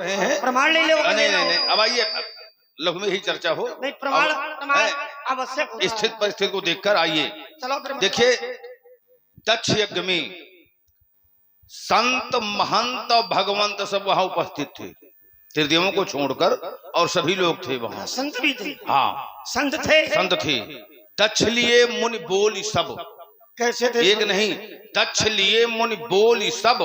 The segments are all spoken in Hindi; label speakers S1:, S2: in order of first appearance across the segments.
S1: रहे हैं।
S2: प्रमाण ले लो।
S1: नहीं नहीं नहीं, अब आइए लघु में ही चर्चा हो।
S2: नहीं, प्रमाण प्रमाण आवश्यक होता है।
S1: स्थित परिस्थिति को देखकर आइए।
S2: चलो
S1: देखिए, दक्ष यज्ञ में संत महंत और भगवंत सब वहां उपस्थित थे, त्रिदेवों को छोड़कर, और सभी लोग थे वहां।
S2: संत भी थे।
S1: हाँ,
S2: संत थे।
S1: संत थे। दक्ष लिए मुनि बोल सब।
S2: कैसे थे?
S1: एक नहीं, दक्ष लिए मुनि बोल सब,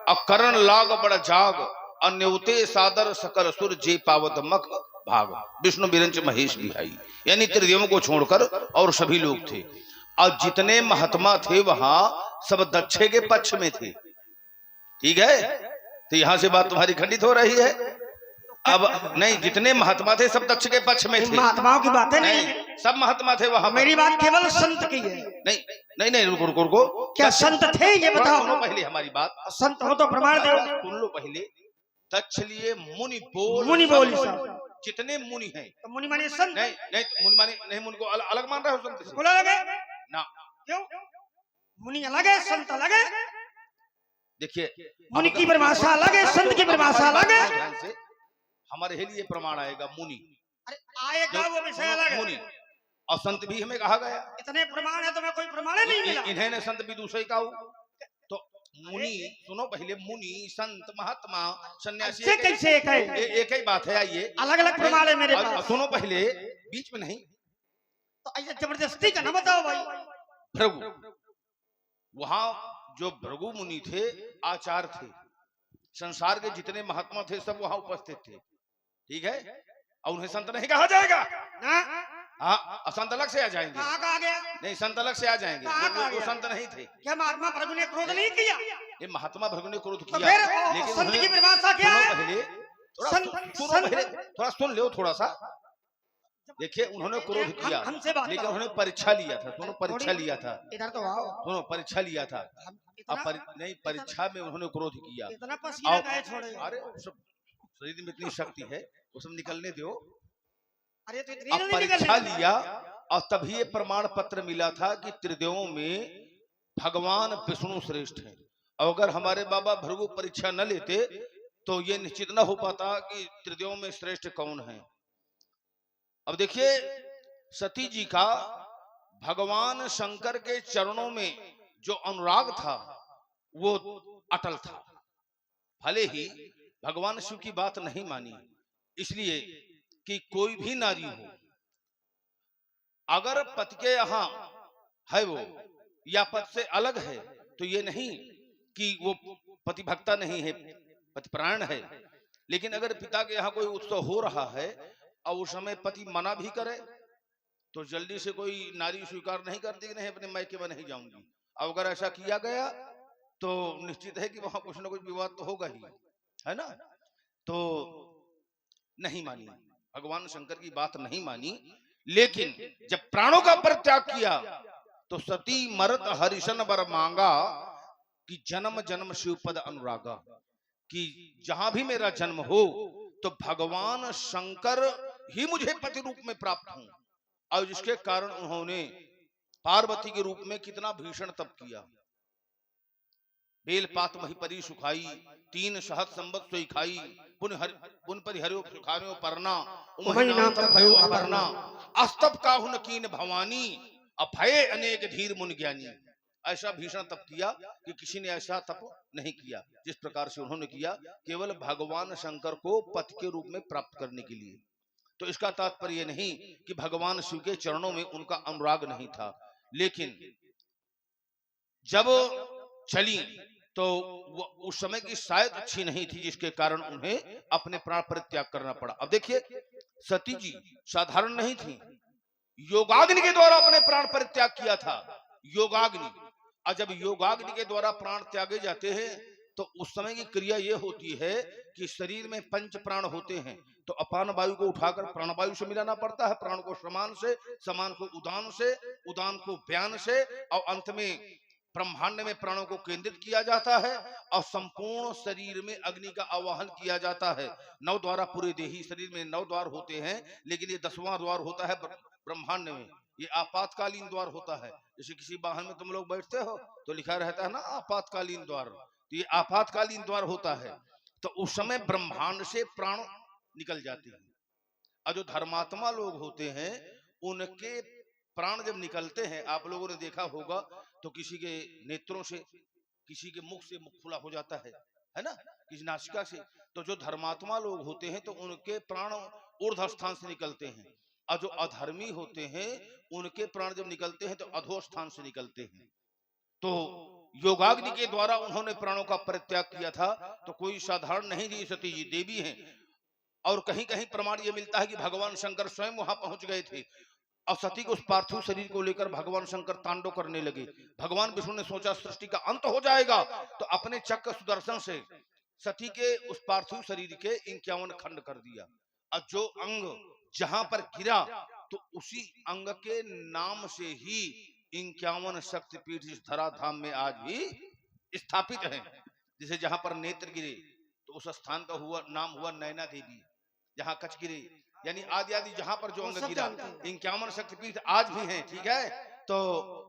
S1: अकरण लाग बड़ जाग, अन्योते सादर सकल सुर जे पावत मख भाग। विष्णु बिरंच महेश बिहाई, यानी त्रिदेवों को छोड़कर और सभी लोग थे। और जितने महात्मा थे वहां सब दक्षे के पक्ष में थे। ठीक है, तो यहां से बात तुम्हारी खंडित हो रही है। अब नहीं, जितने महात्मा थे सब दक्ष के पक्ष में थे।
S2: महात्माओं की बातें नहीं,
S1: सब महात्मा थे वहां।
S2: मेरी बात केवल संत की है।
S1: नहीं नहीं नहीं, रुको रुको रुको,
S2: क्या संत थे ये बताओ।
S1: सुनो पहले हमारी बात।
S2: संत हो तो प्रमाण दो।
S1: सुन लो पहले। दक्ष लिए मुनि बोल।
S2: मुनि बोल
S1: जितने मुनि हैं।
S2: तो मुनि माने संत?
S1: नहीं नहीं, मुनि माने नहीं, मुनि को अलग मान रहे हो संत से?
S2: बोला लगे
S1: ना,
S2: क्यों? मुनि अलग है, संत अलग है।
S1: देखिए,
S2: मुनि की परिभाषा अलग है, संत की परिभाषा अलग है।
S1: हमारे लिए प्रमाण आएगा मुनि।
S2: अरे आएगा, वो विषय अलग है।
S1: मुनि और संत भी हमें कहा गया।
S2: इतने प्रमाण है तो मैं कोई प्रमाण नहीं मिला।
S1: इन्हें संत भी दूसरे का हो तो मुनि। सुनो पहले, मुनि संत महात्मा सन्यासी
S2: कैसे एक है?
S1: एक ही बात है। आइए,
S2: अलग अलग प्रमाण है मेरे पास।
S1: सुनो पहले, बीच में नहीं।
S2: तो ऐसे जबरदस्ती का ना बताओ भाई।
S1: भृगु, वहां जो भृगु मुनि थे आचार्य थे। संसार के जितने महात्मा थे सब वहां उपस्थित थे। ठीक है, और उन्हें संत नहीं कहा जाएगा
S2: ना।
S1: हाँ, संत अलग से आ जाएंगे।
S2: कहाँ कहा गया?
S1: नहीं, संत अलग से आ जाएंगे। वो संत नहीं थे।
S2: क्या महात्मा भृगु ने क्रोध नहीं किया?
S1: ये महात्मा भृगु ने क्रोध
S2: तो
S1: किया,
S2: फिर
S1: लेकिन
S2: संत की परिभाषा क्या है?
S1: पहले थोड़ा सुन लो, थोड़ा सा। देखिए, उन्होंने क्रोध किया, लेकिन उन्होंने परीक्षा लिया था। सुनो, परीक्षा लिया था।
S2: इधर तो आओ।
S1: सुनो, परीक्षा लिया था। नहीं, परीक्षा में उन्होंने क्रोध किया।
S2: इतना पसीना काहे छोड़े?
S1: अरे शरीर में इतनी शक्ति है, वो सब निकलने दो।
S2: अरे तो
S1: अब परीक्षा लिया और तभी ये प्रमाण पत्र मिला था कि त्रिदेवों में भगवान विष्णु श्रेष्ठ है। और अगर हमारे बाबा भृगु परीक्षा न लेते तो ये निश्चित न हो पाता कि त्रिदेवों में श्रेष्ठ कौन है। अब देखिए, सती जी का भगवान शंकर के चरणों में जो अनुराग था वो अटल था। भले ही भगवान शिव की बात नहीं मानी, इसलिए कि कोई भी नारी हो, अगर पति के यहाँ है वो या पति से अलग है, तो ये नहीं कि वो पति भक्ता नहीं है, पति प्राण है। लेकिन अगर पिता के यहाँ कोई उत्सव हो रहा है और उस समय पति मना भी करे तो जल्दी से कोई नारी स्वीकार नहीं करती कि नहीं, अपने मायके में नहीं जाऊंगी। और अगर ऐसा किया गया तो निश्चित है कि वहां कुछ ना कुछ विवाद तो होगा ही, है ना। तो नहीं मानी, भगवान शंकर की बात नहीं मानी। लेकिन जब प्राणों का परित्याग किया तो सती मरत हरिशन वर मांगा कि जन्म जन्म शिवपद अनुरागा, कि जहां भी मेरा जन्म हो तो भगवान शंकर ही मुझे पति रूप में प्राप्त हूं। और जिसके कारण उन्होंने पार्वती के रूप में कितना भीषण तप किया। बेलपात मही परी सुखाई, 3 सहस्र संवत सोई खाई, पुन परिहरियो सुखारियो परना, उमहि नाम तप भयो अपर्णा, अस्तप काहु न कीन भवानी, अभय अनेक धीर मुनि ज्ञानी। ऐसा भीषण तप किया कि किसी ने ऐसा तप नहीं किया जिस प्रकार से उन्होंने किया, केवल भगवान शंकर को पति के रूप में प्राप्त करने के लिए। तो इसका तात्पर्य नहीं कि भगवान शिव के चरणों में उनका अनुराग नहीं था, लेकिन जब चली तो उस समय की शायद अच्छी नहीं थी, जिसके कारण उन्हें अपने प्राण परित्याग करना पड़ा। अब देखिए, सती जी साधारण नहीं थी, योगाग्नि के द्वारा अपने प्राण परित्याग किया था। योगाग्नि, और जब योगाग्नि के द्वारा प्राण त्यागे जाते हैं तो उस समय की क्रिया यह होती है कि शरीर में 5 प्राण होते हैं, तो अपान वायु को उठाकर प्राणवायु से मिलाना पड़ता है, प्राण को समान से, समान को उदान से, उदान को व्यान से, और अंत में ब्रह्मांड में प्राणों को केंद्रित किया जाता है और संपूर्ण शरीर में अग्नि का आवाहन किया जाता है। 9 द्वारा पूरे देही शरीर में 9 द्वार होते हैं, लेकिन ये 10वां द्वार होता है ब्रह्मांड में। ये आपातकालीन द्वार होता है। जैसे किसी वाहन में तुम लोग बैठते हो तो लिखा रहता है ना आपातकालीन द्वार, तो ये आपातकालीन द्वार होता है। तो उस समय ब्रह्मांड से प्राण निकल जाते हैं। और जो धर्मात्मा लोग होते हैं उनके प्राण जब निकलते हैं, आप लोगों ने देखा होगा, तो किसी के नेत्रों से, किसी के मुख से मुख खुला हो जाता है ना, किसी नासिका से। तो जो धर्मात्मा लोग होते हैं तो उनके प्राण ऊर्ध्व स्थान से निकलते हैं, और जो अधर्मी होते हैं उनके प्राण जब निकलते हैं तो अधो स्थान से निकलते हैं। तो योगाग्नि के द्वारा उन्होंने प्राणों का परित्याग किया था। तो कोई साधारण नहीं जी, सती जी देवी हैं। और कहीं कहीं प्रमाण ये मिलता है कि भगवान शंकर स्वयं वहां पहुंच गए थे, और सती के उस पार्थिव शरीर को लेकर भगवान शंकर तांडव करने लगे। भगवान विष्णु ने सोचा सृष्टि का अंत हो जाएगा, तो अपने चक्र सुदर्शन से सती के उस पार्थिव शरीर के 51 खंड कर दिया। और जो अंग जहां पर गिरा, तो उसी अंग के नाम से ही 51 शक्तिपीठ इस धराधाम में आज भी स्थापित है। जैसे जहां पर नेत्र गिरे तो उस स्थान का नाम हुआ नैना देवी, जहां कच्छ गिरे, यानी आदि आदि जहां पर जो अंग गिरा, 51 शक्तिपीठ आज भी हैं। ठीक है, तो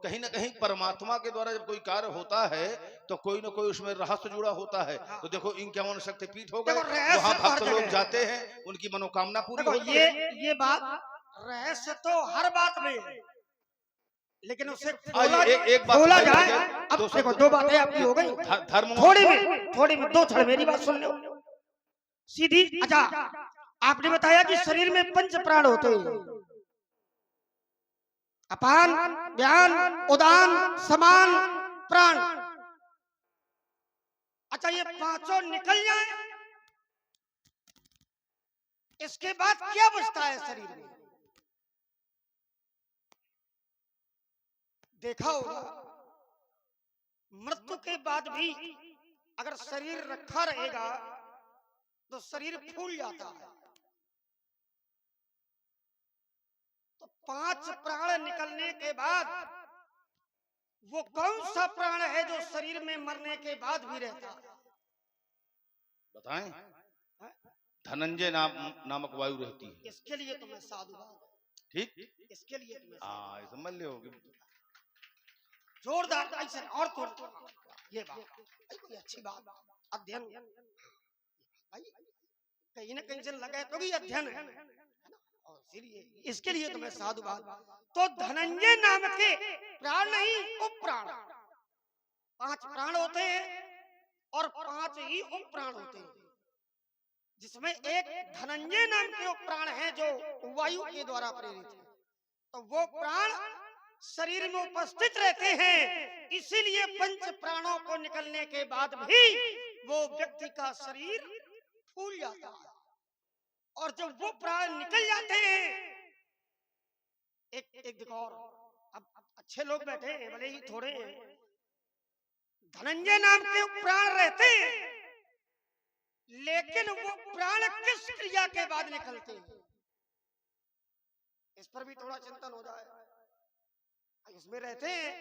S1: कहीं ना कहीं परमात्मा के द्वारा जब कोई कार्य होता है तो कोई ना कोई उसमें रहस्य जुड़ा होता है। तो देखो 51 शक्तिपीठ हो गए, वहां भक्त लोग जाते हैं, उनकी मनोकामना पूरी होती है।
S2: ये बात रहस्य तो हर बात में, लेकिन उसे
S1: एक बात
S2: खोला जाए। अब देखो 2 बातें आपकी हो गई,
S1: धर्म
S2: थोड़ी में 2 क्षण मेरी बात सुन लो सीधी। अच्छा, आपने बताया कि शरीर में 5 प्राण होते हैं, अपान, व्यान, उदान, समान, प्राण। अच्छा, ये 5 निकल जाए, इसके बाद क्या बचता है शरीर में? देखा होगा मृत्यु के बाद भी अगर शरीर रखा रहेगा तो शरीर फूल जाता है। तो 5 प्राण निकलने के बाद वो कौन सा प्राण है जो शरीर में मरने के बाद भी रहता है?
S1: बताएं। धनंजय नामक वायु रहती है।
S2: इसके लिए तो मैं साधुवाद,
S1: ठीक,
S2: इसके लिए तो मैं
S1: समझ लो
S2: जोरदार ऐसे और तो ये बात कोई अच्छी बात, अध्ययन भाई कहीं ना कहीं से लगे तो भी अध्ययन है ना, और इसीलिए इसके लिए तो मैं साधुवाद। तो धनंजय नाम के प्राण नहीं, उपप्राण, 5 प्राण होते हैं और 5 ही उपप्राण होते हैं, जिसमें एक धनंजय नाम के उपप्राण है जो वायु के द्वारा प्रेरित है। तो वो प्राण शरीर में उपस्थित रहते हैं, इसीलिए 5 प्राणों को निकलने के बाद भी वो व्यक्ति का शरीर फूल जाता है। और जब वो प्राण निकल जाते हैं, एक देखो, और अब अच्छे लोग बैठे हैं, भले ही थोड़े हैं, धनंजय नाम के प्राण रहते हैं, लेकिन वो प्राण किस क्रिया के बाद निकलते हैं, इस पर भी थोड़ा चिंतन हो जाए। इसमें रहते हैं,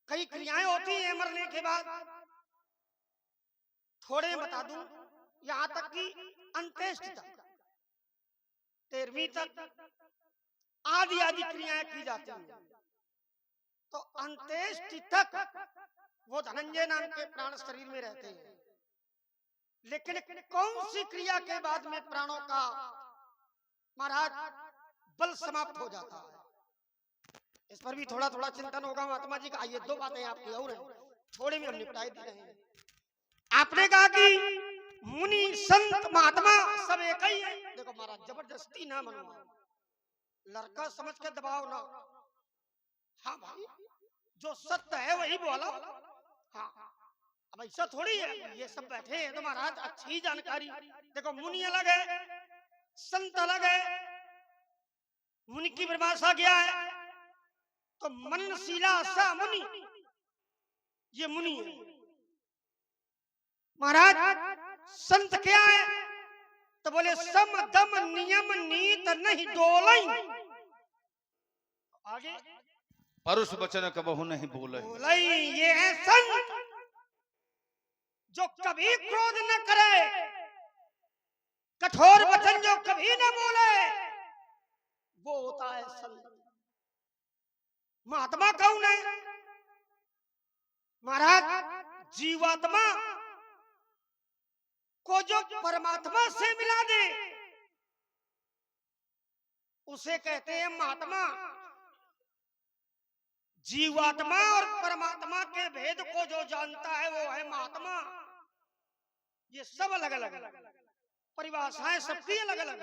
S2: कई क्रियाएं होती हैं मरने के बाद, थोड़े बता दूं, यहां तक कि अंत्येष्टि तक, 13वीं तक आदि आदि क्रियाएं की जाती हैं। तो अंत्येष्टि तक वो धनंजय नाम के प्राण शरीर में रहते हैं, लेकिन कौन सी क्रिया के बाद में प्राणों का महाराज बल समाप्त हो जाता है, इस पर भी थोड़ा थोड़ा चिंतन होगा महात्मा जी का। आइए 2 बातें आपकी और हैं, थोड़े में हम निपटाए दे रहे हैं। आपने कहा कि मुनि संत महात्मा सब एक ही है। देखो महाराज, जबरदस्ती ना मनवा, लड़का समझ के दबाव ना। हाँ भाई, जो सत्य है वही बोलो। हाँ, अब ऐसा थोड़ी है, ये सब बैठे हैं तो महाराज अच्छी जानकारी। देखो, मुनि अलग है, संत अलग है। मुनि की परिभाषा क्या है? तो मनशीला सा मुनि, ये मुनि है। महाराज संत क्या है? तो बोले सम दम नियम नीत नहीं डोलई। आगे
S1: परुष वचन कबहु नहीं बोले।
S2: ये है संत, जो कभी क्रोध न करे, कठोर वचन जो कभी न बोले, वो होता है संत। महात्मा कौन है? महाराज जीवात्मा को जो परमात्मा से मिला दे उसे कहते हैं महात्मा। जीवात्मा और परमात्मा के भेद को जो जानता है वो है महात्मा। ये सब अलग अलग परिभाषाएं, सबकी अलग अलग।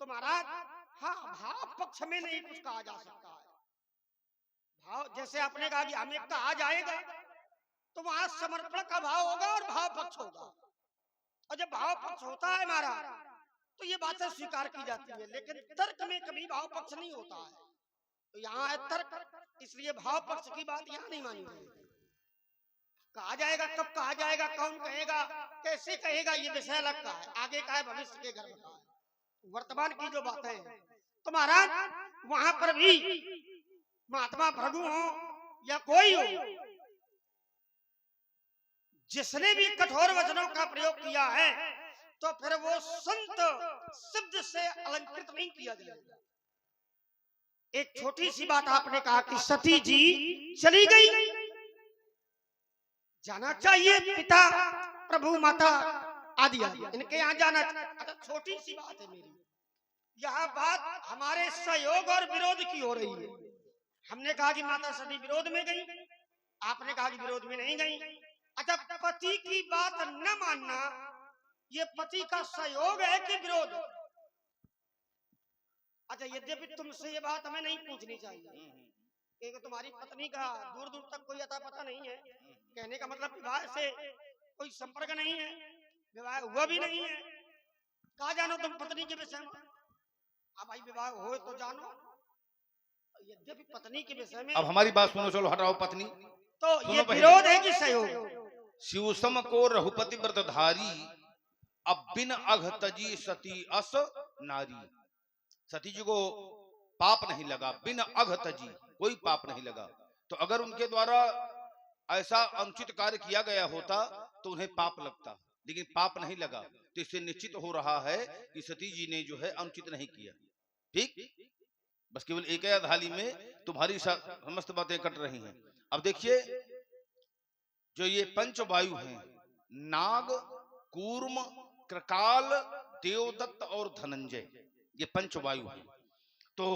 S2: तो महाराज हाँ, भाव पक्ष में नहीं कुछ कहा जा सकता है। भाव जैसे आपने कहा कि हमें कहा जाएगा तो वहां समर्पण का भाव होगा और भाव पक्ष होगा। और जब भाव पक्ष होता है हमारा तो ये बातें स्वीकार की जाती है, लेकिन तर्क में कभी भाव पक्ष नहीं होता है। तो यहाँ है तर्क, इसलिए भाव पक्ष की बात यहाँ नहीं मानी जाएगी। कहा जाएगा, कब कहा जाएगा, कौन कहेगा, कैसे कहेगा, ये विषय अलग का है, आगे का है, भविष्य के गर्भ का है। वर्तमान की जो बातें हैं तो महाराज वहां पर भी महात्मा भृगु हो या कोई हो, जिसने भी कठोर वचनों का प्रयोग किया है तो फिर वो संत शब्द से अलंकृत नहीं किया जाएगा। एक छोटी सी बात आपने कहा कि सती जी चली गई, जाना चाहिए पिता प्रभु माता आदि इनके यहाँ जाना। अच्छा, छोटी सी बात है मेरी, यहाँ बात हमारे सहयोग और विरोध की हो रही है। हमने कहा कि माता सती विरोध में गई, आपने कहा कि विरोध में नहीं गई। अच्छा, पति की बात न मानना ये पति का सहयोग है कि विरोध? अच्छा, यद्यपि तुमसे ये बात हमें नहीं पूछनी चाहिए क्योंकि तुम्हारी पत्नी का दूर दूर तक कोई अता पता नहीं है। कहने का मतलब विवाह से कोई संपर्क नहीं है, विवाह हुआ भी नहीं है। कहा जानो तुम पत्नी के विषय में? हाँ भाई, विवाह हो तो जानो, यद्यपि पत्नी के विषय में।
S1: अब हमारी बात सुनो, चलो हटाओ पत्नी।
S2: तो ये विरोध है कि सहयोग?
S1: शिवसम को रघुपति व्रतधारी, अब बिन अघ तजी सती अस नारी। सती जी को पाप नहीं लगा, बिन अघ तजी कोई पाप नहीं लगा। तो अगर उनके द्वारा ऐसा अनुचित कार्य किया गया होता तो उन्हें पाप लगता, लेकिन पाप नहीं लगा। तो इससे निश्चित हो रहा है कि सती जी ने जो है अनुचित नहीं किया। ठीक, बस केवल एक ही थाली में तुम्हारी समस्त बातें कट रही हैं। अब देखिए, जो ये पंच वायु हैं, नाग, कूर्म, कृकाल, देवदत्त और धनंजय, ये पंच वायु हैं। तो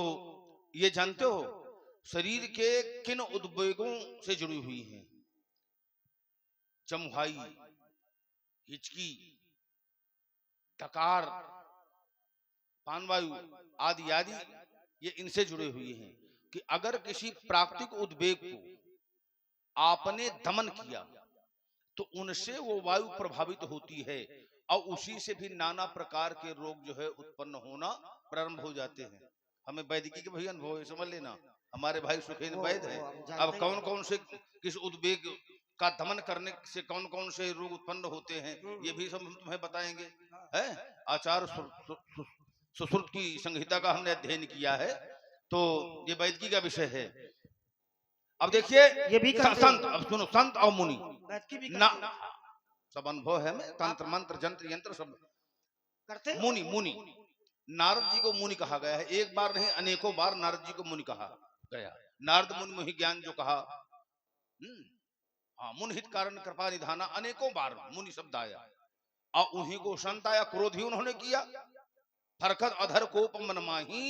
S1: ये जानते हो शरीर के किन उद्वेगों से जुड़ी हुई हैं? चमुहाई, हिचकी, डकार, पानवायु आदि आदि, ये इनसे जुड़े हुए हैं कि अगर किसी प्राकृतिक उद्वेग को आपने दमन किया तो उनसे वो वायु प्रभावित होती है और उसी से भी नाना प्रकार के रोग जो है उत्पन्न होना प्रारंभ हो जाते हैं। हमें वैदिकी के भाई अनुभव है, समझ लेना, हमारे भाई सुखेंद्र वैद्य है। अब कौन कौन से किस उद्वेग का दमन करने से कौन कौन से रोग उत्पन्न होते हैं ये भी सब हम तुम्हें बताएंगे। है आचार्य सुश्रुत की संहिता का हमने अध्ययन किया है, तो ये वैदिकी का विषय है। अब देखिए,
S2: ये भी
S1: संत, अब सुनो, संत और मुनि ना सब अनुभव है, हमें तंत्र मंत्र जंत्र यंत्र सब
S2: करते। मुनि
S1: मुनि नारद जी को मुनि कहा गया है, एक बार नहीं अनेकों बार नारद जी को मुनि कहा गया। नारद मुनि मोहि ज्ञान जो कहा, हाँ, मुनि हित कारण कृपा निधाना, अनेकों बार मुनि शब्द आया। और उन्हीं को संत आया, क्रोध ही उन्होंने किया। फरखत अधर कोप मन माही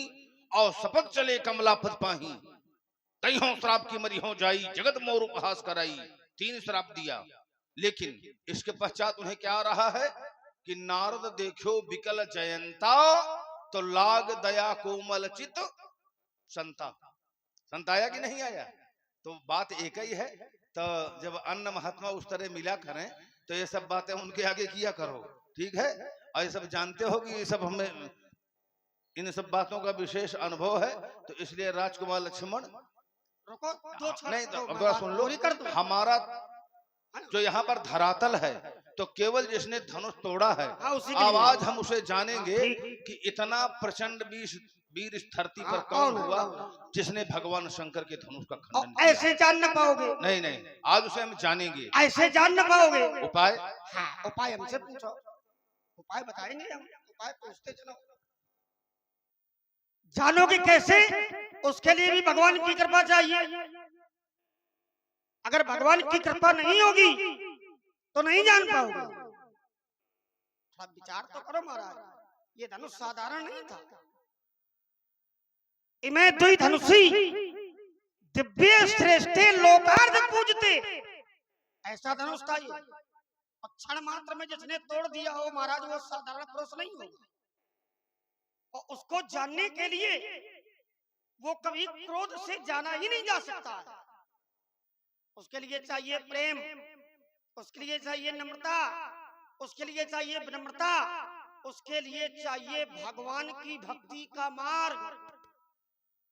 S1: और सपक चले कमला पद पाही, तैहों श्राप की मरी हो जाई, जगत मोर उपहास कराई। 3 श्राप दिया, लेकिन इसके पश्चात उन्हें क्या रहा है कि नारद देखो विकल जयंता, तो लाग दया कोमल चित संता। संत आया कि नहीं आया? तो बात एक ही है। तो जब अन्य महात्मा उस तरह मिला करें तो ये सब बातें उनके आगे किया करो, ठीक है। और ये सब जानते हो कि ये सब हमें इन सब बातों का विशेष अनुभव है, तो इसलिए राजकुमार लक्ष्मण नहीं तो अब सुन लो, हमारा जो यहाँ पर धरातल है तो केवल जिसने धनुष तोड़ा है, आवाज हम उसे जानेंगे कि इतना प्रचंड वीर इस धरती पर कौन हुआ जिसने भगवान शंकर के धनुष का खंडन किया।
S2: ऐसे जान न पाओगे? नहीं
S1: नहीं, आज उसे हम जानेंगे।
S2: ऐसे जान न पाओगे?
S1: उपाय?
S2: हाँ, उपाय हमसे पूछो, उपाय बताएंगे हम। उपाय पूछते चलो। जानोगे कैसे? उसके लिए भी भगवान की कृपा चाहिए। अगर भगवान की कृपा नहीं होगी तो नहीं जान पाओगे। थोड़ा विचार तो करो महाराज, ये धनुष साधारण नहीं था। इमे दुई धनुषी दिव्य श्रेष्ठ लोकार्ध पूजते, ऐसा धनुष था ये। और क्षण मात्र में जिसने तोड़ दिया हो महाराज, वो साधारण पुरुष नहीं होगा। और उसको जानने के लिए वो कभी क्रोध से जाना ही नहीं जा सकता है। उसके लिए चाहिए प्रेम, उसके लिए चाहिए नम्रता, उसके लिए चाहिए विनम्रता, उसके लिए चाहिए भगवान की भक्ति का मार्ग।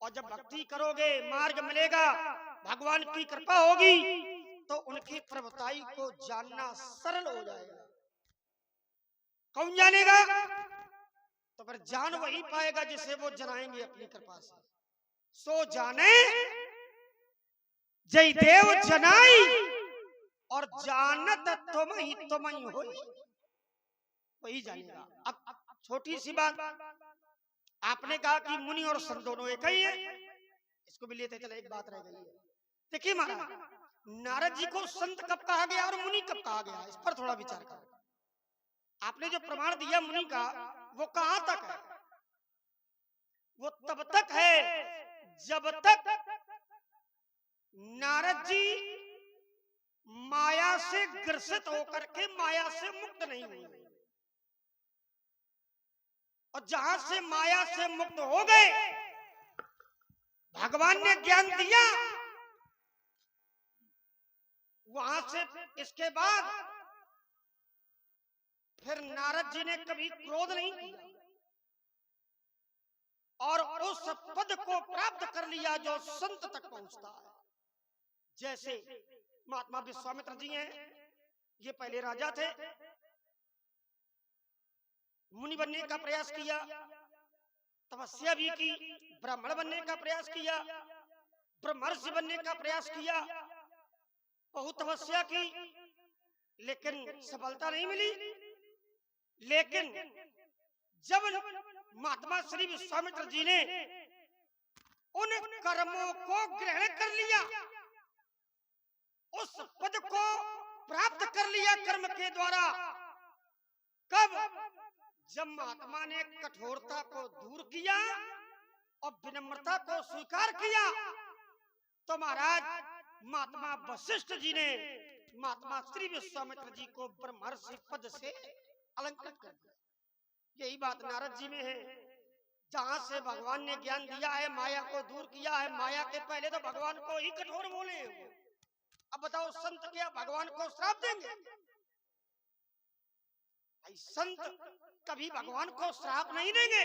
S2: और जब भक्ति करोगे, मार्ग मिलेगा, भगवान की कृपा होगी, तो उनकी प्रभुताई को जानना सरल हो जाएगा। कौन जानेगा? तो फिर जान वही पाएगा जिसे वो जनाएंगे अपनी कृपा से। सो जाने जय देव जनाई, और जानत तुम ही होई, वही जानेगा। अब छोटी सी बात, आपने कहा कि मुनि और संत दोनों एक ही है, इसको भी लेते चले। एक बात रह गई है। देखिए महाराज, नारद जी को संत कब कहा गया और मुनि कब कहा गया, इस पर थोड़ा विचार करो। आपने जो प्रमाण दिया मुनि का, वो कहां तक है? वो तब तक है जब तक नारद जी माया से ग्रसित होकर के माया से मुक्त नहीं हुए। और जहां से माया से मुक्त हो गए, भगवान ने ज्ञान दिया, वहां से इसके बाद फिर नारद जी ने कभी क्रोध नहीं किया और उस पद को प्राप्त कर लिया जो संत तक पहुंचता है। जैसे महात्मा विश्वामित्र जी हैं, ये पहले राजा थे, मुनि बनने का प्रयास किया, तपस्या भी की, ब्राह्मण बनने का प्रयास किया, ब्रह्मर्षि बनने का प्रयास किया, बहुत तपस्या की, लेकिन सफलता नहीं मिली। लेकिन जब महात्मा श्री विश्वामित्र जी ने उन कर्मों को ग्रहण कर लिया, उस पद को प्राप्त कर लिया कर्म के द्वारा, कब? जब महात्मा ने कठोरता को दूर किया और विनम्रता को स्वीकार किया, तो महाराज महात्मा वशिष्ठ जी ने महात्मा श्री विश्वामित्र जी को ब्रह्मर्षि पद से अलंकृत कर दिया। यही बात नारद जी में है। जहां से भगवान ने ज्ञान दिया है, माया को दूर किया है, माया के पहले तो भगवान को ही कठोर बोले। अब बताओ, संत क्या भगवान को श्राप देंगे? भाई संत कभी भगवान को श्राप नहीं देंगे।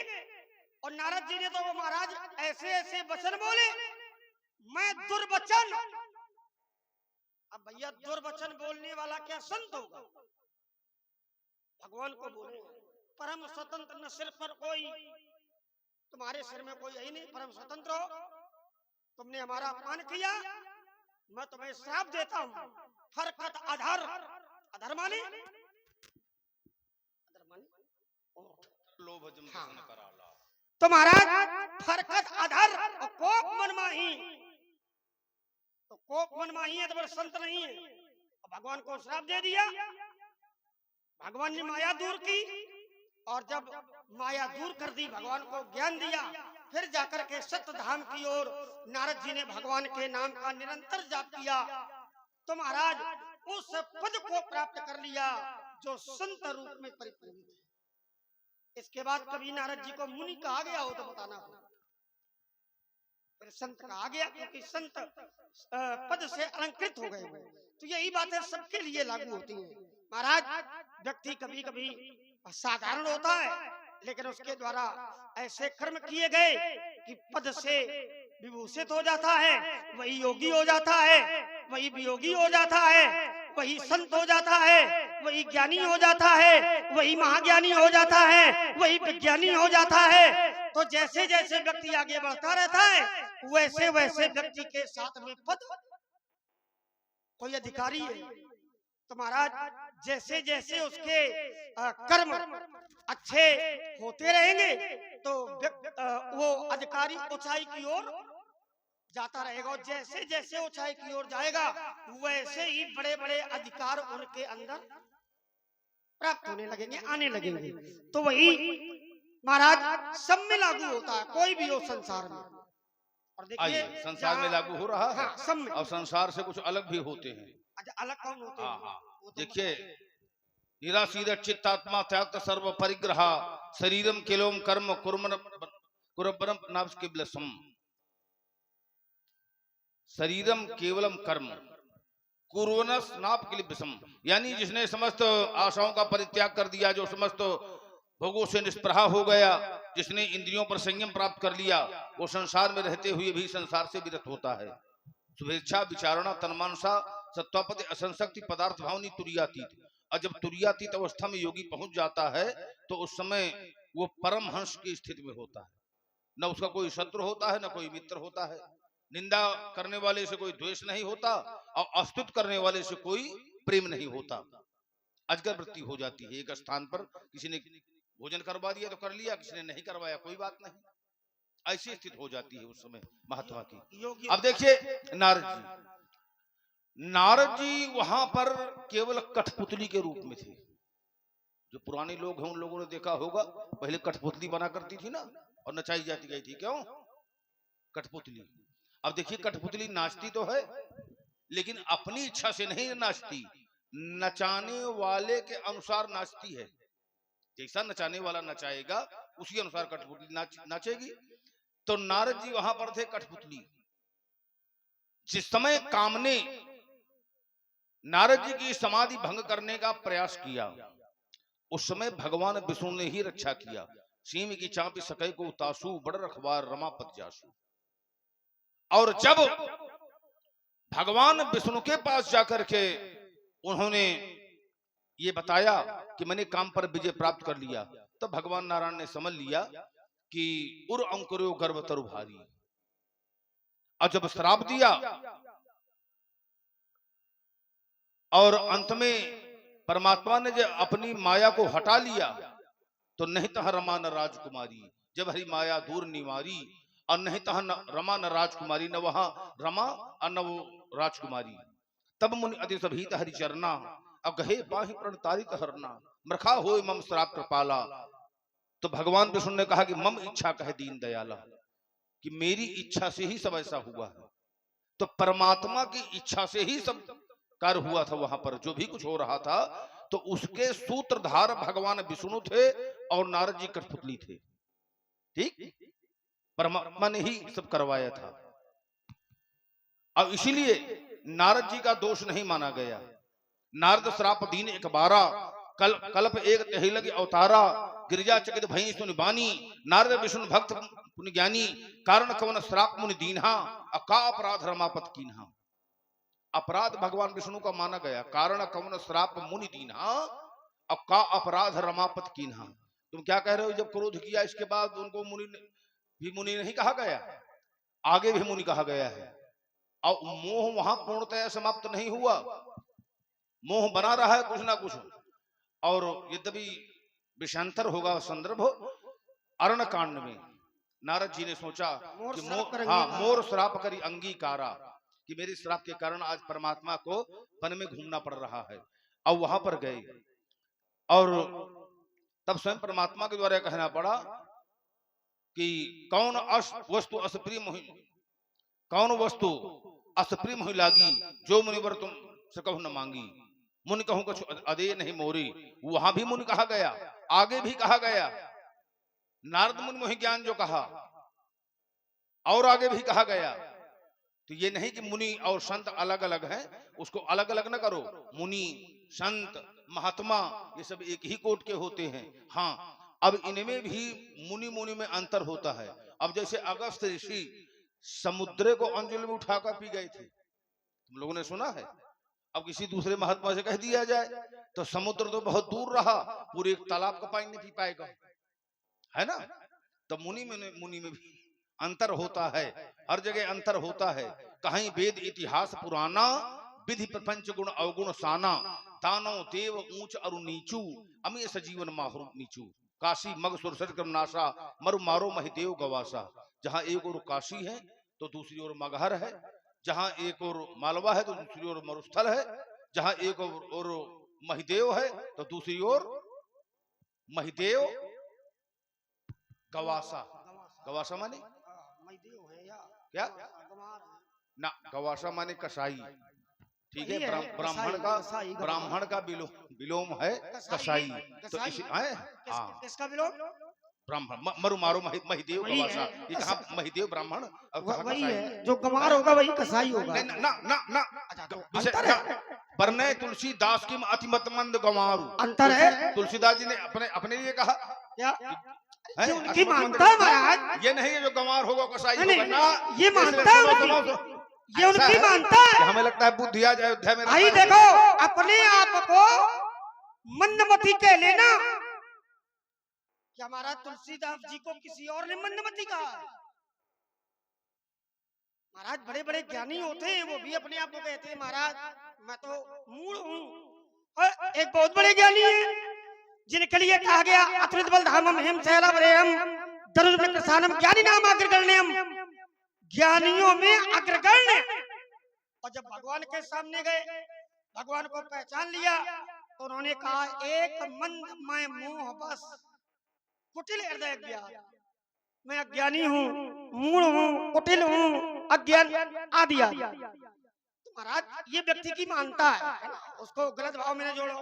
S2: और नारद जी ने तो वो महाराज ऐसे ऐसे वचन बोले, मैं दुर्वचन। अब भैया दुर्वचन बोलने वाला क्या संत होगा? भगवान को बोले परम स्वतंत्र, न सिर पर कोई, तुम्हारे सिर में कोई यही नहीं, परम स्वतंत्र हो, तुमने हमारा अपमान किया, मैं तुम्हें श्राप देता हूं। फरकत अधर, अधर माने
S1: लोभ जम
S2: हाँ।
S1: कराला।
S2: तो महाराज फरकत अधर और कोप मनमाही, तो कोप मनमाही है तो फिर संत नहीं है। और भगवान को श्राप दे दिया। भगवान ने माया दूर की, और जब माया दूर कर दी, भगवान को ज्ञान दिया, फिर जाकर के सत्य धाम की ओर नारद जी ने भगवान के नाम का निरंतर जाप किया, तो महाराज उस पद को प्राप्त कर लिया जो संत रूप में परिपूर्ण है। इसके बाद कभी नारद जी को मुनि कहा गया हो तो बताना हो, फिर संत कहा गया, क्योंकि संत पद से अलंकृत हो गए। तो यही बातें सबके लिए लागू होती हैं। महाराज व्यक्ति कभी कभी साधारण होता है, लेकिन उसके द्वारा ऐसे कर्म किए गए कि पद से विभूषित हो जाता है, वही योगी हो जाता है, वही वियोगी हो जाता है, वही संत हो जाता है, वही ज्ञानी हो जाता है, वही महाज्ञानी हो जाता है, वही विज्ञानी हो जाता है। तो जैसे जैसे व्यक्ति आगे बढ़ता रहता है, वैसे वैसे व्यक्ति के साथ में पद, कोई अधिकारी है तो महाराज जैसे जैसे उसके कर्म अच्छे होते रहेंगे, तो वो अधिकारी ऊंचाई की ओर जाता रहेगा। और जैसे जैसे ऊंचाई की ओर जाएगा, वैसे ही बड़े बड़े अधिकार उनके अंदर प्राप्त होने लगेंगे, आने लगेंगे। तो वही महाराज सब में लागू होता है, कोई भी हो संसार में। और देखिए
S1: आइए संसार में लागू हो रहा है।
S2: हाँ, सब में।
S1: और संसार से कुछ अलग भी होते हैं।
S2: अच्छा, अलग कौन होते हैं?
S1: हाँ हाँ,
S2: वो तो
S1: देखिए निराशीर चित्तात्मा त्याग सर्व परिग्रह शरीरम केलोम कर्म कुर्मन कुरबरम नाभ केवलसम। शरीरम केवलम कर्म कुर्वनस नाभ के लिए विषम, यानी जिसने समस्त आशाओं का परित्याग कर दिया, जो समस्त भोगों से निष्प्रहा हो गया, जिसने इंद्रियों पर संयम प्राप्त कर लिया, वो संसार में रहते हुए भी संसार से विरत होता है। शुभेच्छा विचारणा तन्मानसा सत्वापति असंशक्ति पदार्थ भावनी तुरियातीत। और जब तुरियातीत अवस्था में योगी पहुंच जाता है तो उस समय वो परम हंस की स्थिति में होता है। न उसका कोई शत्रु होता है, न कोई मित्र होता है। निंदा करने वाले से कोई द्वेष नहीं होता और अस्तुत करने वाले से कोई प्रेम नहीं होता। अजगर वृत्ति हो जाती है। एक स्थान पर किसी ने भोजन करवा दिया तो कर लिया, किसी ने नहीं करवाया कोई बात नहीं, ऐसी स्थिति हो जाती है उस समय महात्मा की। अब देखिए नारद जी वहां पर केवल कठपुतली के रूप में थे। जो पुराने लोग हैं उन लोगों ने देखा होगा, पहले कठपुतली बना करती थी ना, और नचाई जाती गई थी। क्यों? कठपुतली। अब देखिए कठपुतली नाचती तो है, लेकिन अपनी इच्छा से नहीं नाचती, नचाने वाले के अनुसार नाचती है। जैसा नचाने वाला नचाएगा उसी अनुसार कठपुतली नाचेगी। तो नारद जी वहां पर थे कठपुतली। जिस समय काम ने नारद जी की समाधि भंग करने का प्रयास किया, उस समय भगवान विष्णु ने ही रक्षा किया। सीम की चापी सकै को तासु बड़ रखवार रमापत जासु। और जब भगवान विष्णु के पास जाकर के उन्होंने ये बताया कि मैंने काम पर विजय प्राप्त कर लिया, तो भगवान नारायण ने समझ लिया कि उर अंकुरो गर्भ तरु भारी। और जब श्राप दिया और अंत में परमात्मा ने जब अपनी माया को हटा लिया, तो नहीं तह रमा न राजकुमारी। जब हरी माया दूर निवारी, और नहीं तह रमा न राजकुमारी, न वहां रमा और न वो राजकुमारी। तब मुनि अति सभीत हरि चरना, अब गहे बाहि प्रण तारित हरना, मृखा होय मम श्राप कृपाला। तो भगवान विष्णु ने कहा कि मम इच्छा कहे दीन दयाला, कि मेरी इच्छा से ही सब ऐसा हुआ है। तो परमात्मा की इच्छा से ही सब कार्य हुआ था। वहां पर जो भी कुछ हो रहा था, तो उसके सूत्रधार भगवान विष्णु थे और नारद जी कठपुतली थे। ठीक, परमात्मा ने ही सब करवाया था। अब इसीलिए नारद जी का दोष नहीं माना गया। नारद श्राप दीन एक बारा, कल्प एक तही लगे अवतारा, गिरिजा चकित भई सुन बानी, नारद विष्णु भक्त पुण्य ज्ञानी, कारण कवन श्राप मुनि दीन्हा, अका अपराध रमापत कीन्हा। अपराध भगवान विष्णु का माना गया, कारण कवन श्राप मुनि दीन्हा, अका अपराध रमापत कीन्हा। तुम क्या कह रहे हो? जब क्रोध किया इसके बाद उनको मुनि नहीं कहा गया, आगे भी मुनि कहा गया है। और मोह वहां पूर्णतया समाप्त नहीं हुआ, मोह बना रहा है कुछ ना कुछ। और यद्यपि विषांतर होगा संदर्भ अरण कांड में, नारद जी ने सोचा कि मोर श्राप करी अंगीकारा, कि मेरे श्राप के कारण आज परमात्मा को वन में घूमना पड़ रहा है। अब वहां पर गए और तब स्वयं परमात्मा के द्वारा कहना पड़ा कि कौन वस्तु असप्रिय मोहि, कौन वस्तु असप्रिय मोहि लागी, जो मुनिवर तुम से कहूं न मांगी। मुनि कहूं कुछ अदे नहीं मोरी, वहां भी मुनि कहा गया, आगे भी कहा गया। नारद मुनि मोहि ज्ञान जो कहा, और आगे भी कहा गया। तो ये नहीं कि मुनि और संत अलग अलग हैं, उसको अलग अलग न करो। मुनि, संत, महात्मा ये सब एक ही कोट के होते हैं। हाँ, अब इनमें भी मुनि मुनि में अंतर होता है। अब जैसे अगस्त्य ऋषि समुद्र को अंजलि में उठाकर पी गए थे, तुम लोगों ने सुना है। अब किसी दूसरे महात्मा से कह दिया जाए तो समुद्र तो बहुत दूर रहा, पूरे एक तालाब का पानी नहीं पी पाएगा, है ना। तो मुनि में भी अंतर होता है, हर जगह अंतर होता है। कहीं वेद इतिहास पुराना, विधि प्रपंच गुण अवगुण साना, दानव देव ऊंच अरु नीचू, अमी सजीवन माहरु नीचू। काशी मग सुरसर क्रम नाशा, मरु मारो महिदेव गवासा। जहां एक और काशी है तो दूसरी ओर मगहर है, जहां एक और मालवा है तो दूसरी ओर मरुस्थल है, जहां एक और महिदेव है तो दूसरी ओर महिदेव गवासा। गवासा माने
S2: महिदेव है या
S1: क्या
S2: गंवार है।
S1: ना, गवासा माने कसाई। ठीक है,
S2: वही है,
S1: ब्राह्मण
S2: कसाई,
S1: का
S2: कसाई,
S1: ब्राह्मण का विलोम है कसाई। तो
S2: कसाई
S1: इसी
S2: है।
S1: हाँ
S2: किसका विलोम?
S1: ब्राह्मण मरु मारो महिदेव
S2: वही
S1: गवासा।
S2: है,
S1: ये कहा महिदेव ब्राह्मण और कहा
S2: वही
S1: कसाई।
S2: है, जो गंवार होगा वही कसाई होगा।
S1: नहीं, ना ना ना
S2: अच्छा, तो
S1: विषय
S2: अंतर है।
S1: परने तुलसीदास की अतिमत मंद गंवारू।
S2: अंतर है।
S1: तुलसीदास जी ने अपने अपने लिए कहा
S2: क्या?
S1: है,
S2: जो उनकी
S1: अतिमत मंद
S2: मानता है
S1: गंवारू।
S2: महाराज,
S1: ये नहीं है जो गंवार होगा कसाई
S2: नहीं,
S1: होगा ना,
S2: ये
S1: इसलिए
S2: मानता है
S1: सुनो,
S2: उनकी।
S1: सुनो,
S2: ये
S1: ऐसा
S2: उनकी
S1: है
S2: मानता
S1: कि
S2: है।
S1: हमें लगता है बुद्धि आज अयोध्या में
S2: भाई
S1: रहता है।
S2: देखो, अपने आप को मंदमती कह लेना कि हमारा तुलसीदास जी को किसी और ने मंदमती कहा है। महाराज बड़े बड़े ज्ञानी होते हैं, वो भी अपने आप को कहते हैं महाराज मैं तो मूढ़ हूँ। और एक बहुत बड़े ज्ञानी है जिनके लिए कहा गया अतुलित बलधामम हेम शैला वरेयम दरुज में कृसानम ज्ञानी नाम अग्रगण्यम, ज्ञानियों में अग्रगण्य। और जब भगवान के सामने गए, भगवान को पहचान लिया, तो उन्होंने कहा एक मंद मैं मोह बस कुटिल हृदय ज्ञान, मैं अज्ञानी हूँ, मूढ़ हूँ, कुटिल हूँ, अज्ञान आदि आदि। तो महाराज ये व्यक्ति की मानता है ना, उसको गलत भाव में न जोड़ो,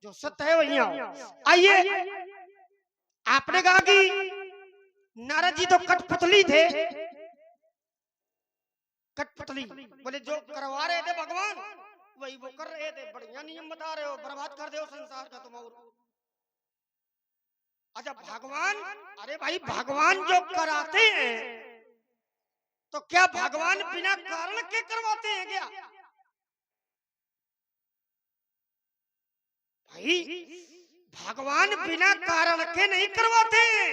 S2: जो सत्य है वही आओ। आइए, आपने कहा कि नारद जी तो कठपुतली थे। कठपुतली बोले जो करवा रहे थे भगवान वही वो कर रहे थे। बढ़िया नियम बता रहे हो, बर्बाद कर दो संसार का तुम। और अच्छा भगवान, अरे भाई भगवान जो कराते हैं तो क्या भगवान बिना कारण के करवाते हैं क्या? भाई भगवान बिना कारण के नहीं करवाते हैं।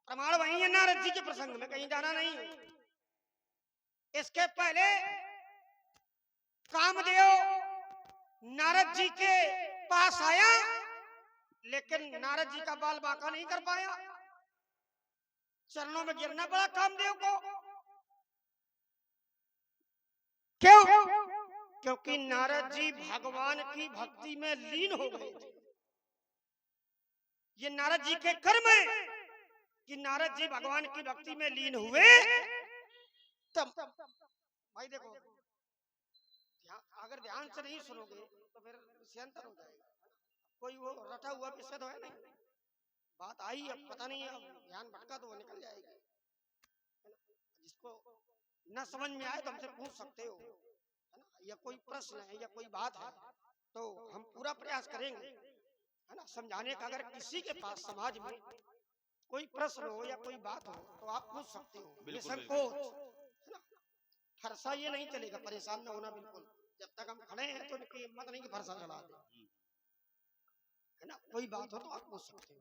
S2: प्रमाण वही है नारद जी के प्रसंग में, कहीं जाना नहीं है। इसके पहले कामदेव नारद जी के पास आया, लेकिन नारद जी का बाल बांका नहीं कर पाया, चरणों में गिरना पड़ा कामदेव को। क्यों? क्योंकि नारद जी भगवान की भक्ति में लीन हो गए थे। ये नारद जी के कर्म है कि नारद जी भगवान की भक्ति में लीन हुए। तब भाई देखो, अगर ध्यान से नहीं सुनोगे तो फिर विषयांतर हो जाएगा। कोई वो रटा हुआ विषय तो है नहीं, बात आई अब पता नहीं, अब ध्यान भटका तो वो निकल जाएगी। जिसको न समझ में आए तो हमसे पूछ सकते हो, है ना, या कोई प्रश्न है या कोई बात है तो हम पूरा प्रयास करेंगे, है ना, समझाने का। अगर किसी के पास समाज में कोई प्रश्न हो या कोई बात हो तो आप पूछ सकते हो, ये संकोच, है ना, फरसा ये नहीं चलेगा, परेशान न होना बिल्कुल। जब तक हम खड़े हैं तो इनकी हिम्मत नहीं कि फरसा चढ़ा दे, है ना। कोई बात हो तो आप पूछ सकते हो,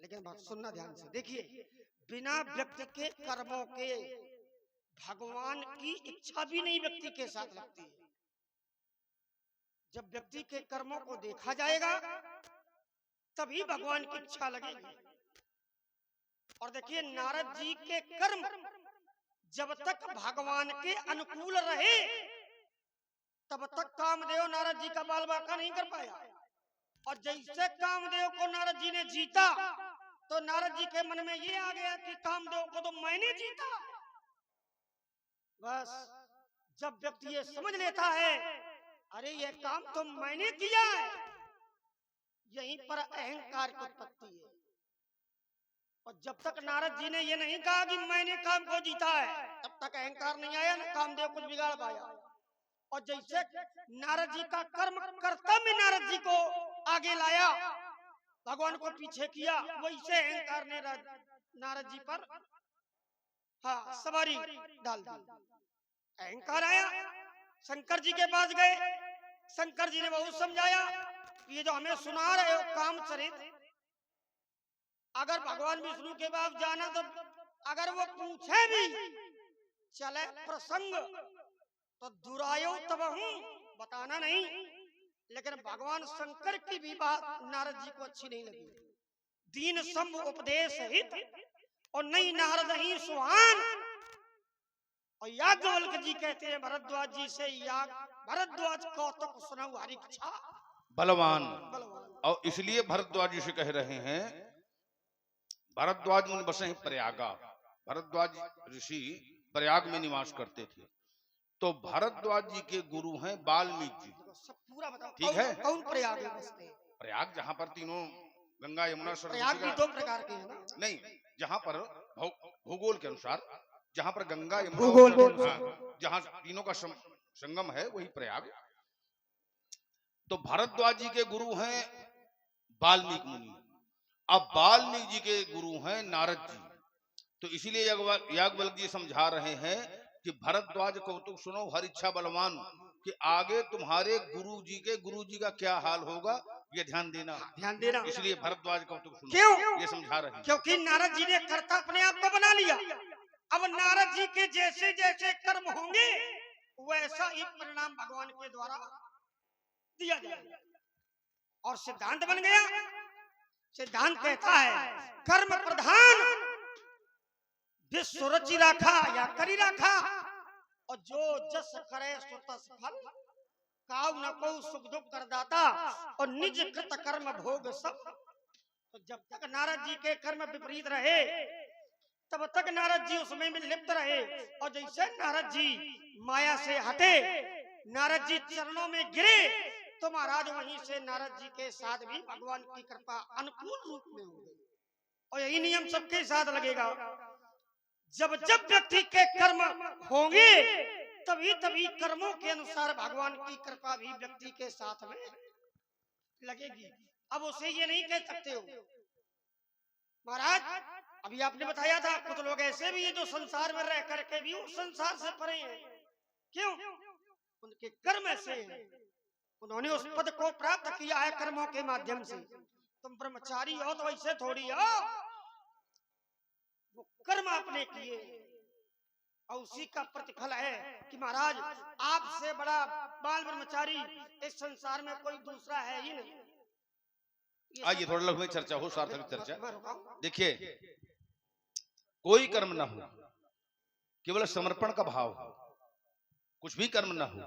S2: लेकिन बात सुनना ध्यान से। देखिए, बिना व्यक्ति के कर्मों के भगवान की इच्छा भी नहीं व्यक्ति के साथ लगती है। जब व्यक्ति के कर्मों को देखा जाएगा तभी भगवान की इच्छा लगेगी। और देखिए, नारद जी के कर्म जब तक भगवान के अनुकूल रहे तब तक कामदेव नारद जी का बाल बांका नहीं कर पाया। और जैसे कामदेव को नारद जी ने जीता तो नारद जी के मन में ये आ गया कि कामदेव को तो मैंने जीता। बस जब व्यक्ति ये समझ लेता है अरे ये काम तो मैंने किया है, यहीं पर अहंकार की उत्पत्ति है। और जब तक नारद जी ने ये नहीं कहा कि मैंने काम को जीता है तब तक अहंकार नहीं आया, ना कामदेव कुछ बिगाड़ पाया। और जैसे नारद जी का कर्म कर्तव्य नारद जी को आगे लाया, भगवान को पीछे किया, वैसे अहंकार ने नारद जी पर सवारी डाल दी। अहंकार आया, शंकर जी के पास गए, शंकर जी ने बहुत समझाया ये जो हमें सुना रहे हो कामचरित, अगर भगवान विष्णु के पास जाना तो अगर वो पूछे भी चले प्रसंग तो दुरायो तब हूं, बताना नहीं। लेकिन भगवान शंकर की भी बात नारद जी को अच्छी नहीं लगी। दीन संभ उपदेश हित और नहीं नारद ही सुहान। और याज्ञवल्क्य जी कहते हैं भरद्वाज जी से याग भरद्वाज कौतुक सुनऊ हरि कछा
S1: बलवान।
S2: बलवान।
S1: और इसलिए भरद्वाज जी से कह रहे हैं, भरद्वाज मुनि बसे हैं प्रयागा। भरद्वाज ऋषि प्रयाग में निवास करते थे। तो भरद्वाज जी के गुरु हैं वाल्मीकि जी।
S2: सब पूरा बताओ।
S1: ठीक है।
S2: कौन प्रयाग में बसते हैं?
S1: प्रयाग जहाँ पर तीनों गंगा यमुना
S2: प्रयाग भी
S1: सरस्वती
S2: दो प्रकार के हैं ना?
S1: नहीं, जहाँ पर भूगोल के अनुसार जहाँ पर गंगा यमुना
S2: भूगोल के
S1: हाँ, जहाँ तीनों का संगम है वही प्रयाग। तो भरद्वाज जी के गुरु हैं वाल्मीकि मुनि। अब वाल्मीकि जी के गुरु हैं नारद जी। तो इसीलिए याज्ञवल्क्य जी समझा रहे हैं कि भरद्वाज कौतुक सुनो हर इच्छा बलवान, कि आगे तुम्हारे गुरु जी का क्या हाल होगा ये ध्यान देना।
S2: ध्यान देना।
S1: इसलिए भरद्वाज कौतुक सुनो,
S2: क्यों?
S1: ये समझा रहे हैं।
S2: क्योंकि नारद जी ने कर्ता अपने आप को बना लिया। अब नारद जी के जैसे जैसे कर्म होंगे वैसा ही परिणाम भगवान के द्वारा दिया जाएगा। और सिद्धांत बन गया। सिद्धांत कहता है कर्म प्रधान विश्व रचि राखा या करी राखा, और जो जस करे सो तस फल, काउ न को सुख दुख करदाता, और निज कृत कर्म भोग सब। तो जब तक नारद जी के कर्म विपरीत रहे तब तक नारद जी उसमें में लिप्त रहे। और जैसे नारद जी माया से हटे, नारद जी चरणों में गिरे, तो महाराज वहीं से नारद जी के साथ भी भगवान की कृपा अनुकूल रूप में हो गई। और यही नियम सबके साथ लगेगा। जब जब व्यक्ति के कर्म होंगे तभी तभी कर्मों के अनुसार भगवान की कृपा भी व्यक्ति के साथ में लगेगी। अब उसे ये नहीं कह सकते हो महाराज, अभी आपने बताया था कुछ लोग ऐसे भी हैं जो संसार में रह करके भी उस संसार से परे हैं। क्यों? उनके कर्म ऐसे हैं, उन्होंने उस पद को प्राप्त किया है कर्मों के माध्यम से। तुम ब्रह्मचारी हो तो ऐसे थोड़ी हो, वो कर्म आपने किए और उसी का प्रतिफल है कि महाराज आपसे बड़ा बाल ब्रह्मचारी इस संसार में कोई दूसरा है ही नहीं।
S1: आइए थोड़ा लघु में चर्चा हो, सार्थक चर्चा। देखिए, कोई कर्म ना हो, केवल समर्पण का भाव हो, कुछ भी कर्म ना हो,